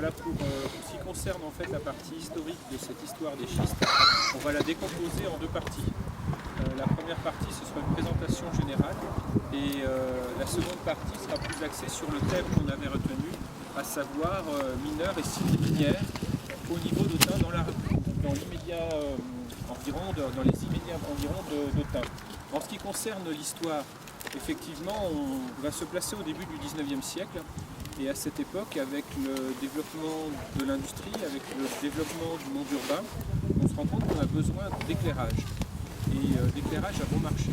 Voilà pour ce qui concerne en fait la partie historique de cette histoire des schistes. On va la décomposer en deux parties. La première partie, ce sera une présentation générale et la seconde partie sera plus axée sur le thème qu'on avait retenu, à savoir mineurs et sites minières au niveau d'Autun dans l'immédiat environ, dans les immédiats environs d'Autun. En ce qui concerne l'histoire, effectivement, on va se placer au début du 19e siècle. Et à cette époque, avec le développement de l'industrie, avec le développement du monde urbain, on se rend compte qu'on a besoin d'éclairage. Et d'éclairage à bon marché.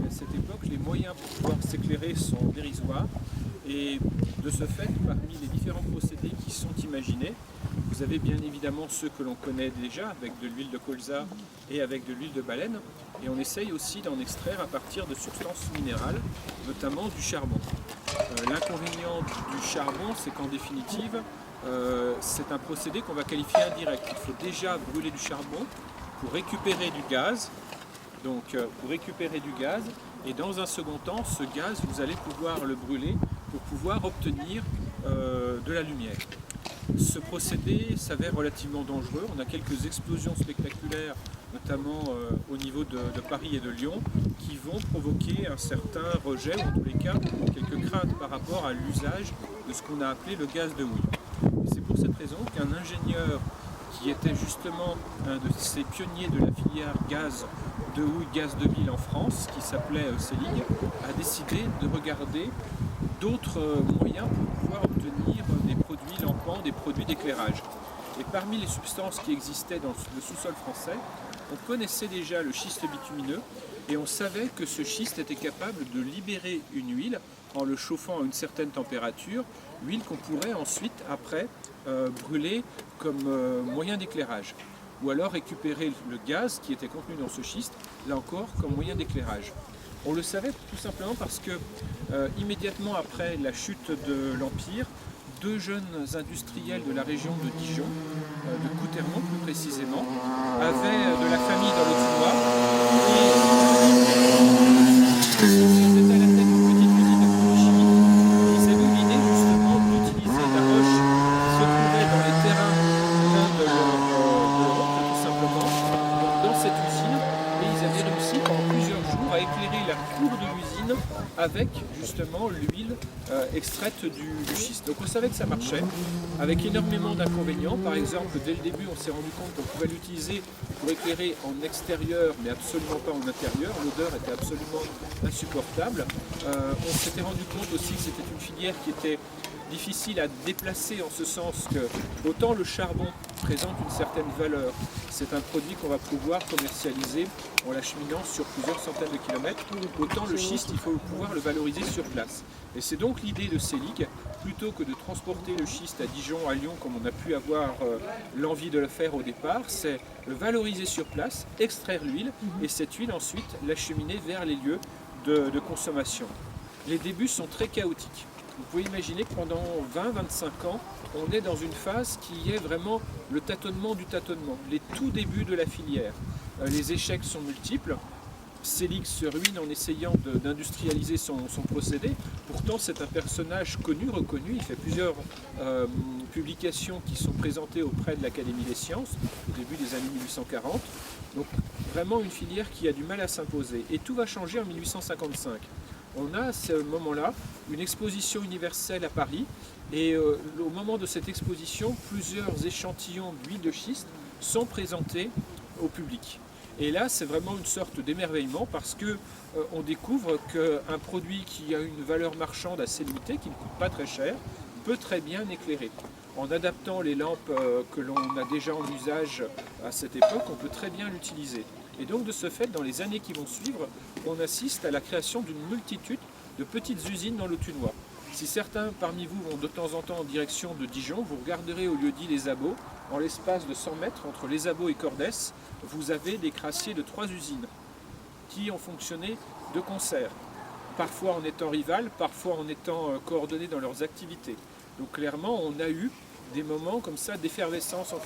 Et à cette époque, les moyens pour pouvoir s'éclairer sont dérisoires. Et de ce fait, parmi les différents procédés qui sont imaginés, vous avez bien évidemment ceux que l'on connaît déjà, avec de l'huile de colza et avec de l'huile de baleine. Et on essaye aussi d'en extraire à partir de substances minérales, notamment du charbon. L'inconvénient du charbon, c'est qu'en définitive, c'est un procédé qu'on va qualifier indirect. Il faut déjà brûler du charbon pour récupérer du gaz. Pour récupérer du gaz, et dans un second temps, ce gaz, vous allez pouvoir le brûler pour pouvoir obtenir de la lumière. Ce procédé s'avère relativement dangereux. On a quelques explosions spectaculaires, notamment au niveau de Paris et de Lyon, qui vont provoquer un certain rejet, ou en tous les cas, quelques craintes par rapport à l'usage de ce qu'on a appelé le gaz de houille. C'est pour cette raison qu'un ingénieur qui était justement un de ces pionniers de la filière gaz de houille, gaz de mille en France, qui s'appelait Selig, a décidé de regarder d'autres moyens pour pouvoir obtenir des produits lampants, des produits d'éclairage. Et parmi les substances qui existaient dans le sous-sol français, on connaissait déjà le schiste bitumineux et on savait que ce schiste était capable de libérer une huile en le chauffant à une certaine température, huile qu'on pourrait ensuite, après, brûler comme moyen d'éclairage. Ou alors récupérer le gaz qui était contenu dans ce schiste, là encore, comme moyen d'éclairage. On le savait tout simplement parce que, immédiatement après la chute de l'Empire, deux jeunes industriels de la région de Dijon, de Coutermont plus précisément, avaient de la famille dans l'Autunois et ils étaient à la tête d'une petite usine de chimie. Ils avaient eu l'idée justement d'utiliser la roche qui se trouvait dans les terrains de leur oncle, tout simplement, dans cette usine, et ils avaient réussi pendant plusieurs jours à éclairer la cour de l'usine avec justement l'huile extraite du schiste. Donc on savait que ça marchait, avec énormément d'inconvénients. Par exemple, dès le début, on s'est rendu compte qu'on pouvait l'utiliser pour éclairer en extérieur, mais absolument pas en intérieur. L'odeur était absolument insupportable. On s'était rendu compte aussi que c'était une filière qui était difficile à déplacer, en ce sens que autant le charbon présente une certaine valeur, c'est un produit qu'on va pouvoir commercialiser en l'acheminant sur plusieurs centaines de kilomètres, autant le schiste, il faut pouvoir le valoriser sur place. Et c'est donc l'idée de Selig, plutôt que de transporter le schiste à Dijon, à Lyon, comme on a pu avoir l'envie de le faire au départ, c'est le valoriser sur place, extraire l'huile, et cette huile ensuite l'acheminer vers les lieux de consommation. Les débuts sont très chaotiques. Vous pouvez imaginer que pendant 20-25 ans, on est dans une phase qui est vraiment le tâtonnement du tâtonnement, les tout débuts de la filière. Les échecs sont multiples. Selig se ruine en essayant d'industrialiser son procédé. Pourtant, c'est un personnage connu, reconnu. Il fait plusieurs publications qui sont présentées auprès de l'Académie des sciences au début des années 1840. Donc, vraiment une filière qui a du mal à s'imposer. Et tout va changer en 1855. On a à ce moment-là une exposition universelle à Paris et au moment de cette exposition, plusieurs échantillons d'huile de schiste sont présentés au public. Et là, c'est vraiment une sorte d'émerveillement parce qu'on découvre qu'un produit qui a une valeur marchande assez limitée, qui ne coûte pas très cher, peut très bien éclairer. En adaptant les lampes que l'on a déjà en usage à cette époque, on peut très bien l'utiliser. Et donc de ce fait, dans les années qui vont suivre, on assiste à la création d'une multitude de petites usines dans l'Autunois. Si certains parmi vous vont de temps en temps en direction de Dijon, vous regarderez au lieu-dit les Abots. En l'espace de 100 mètres entre les Abots et Cordès, vous avez des crassiers de 3 usines qui ont fonctionné de concert. Parfois en étant rivales, parfois en étant coordonnées dans leurs activités. Donc clairement, on a eu des moments comme ça d'effervescence entre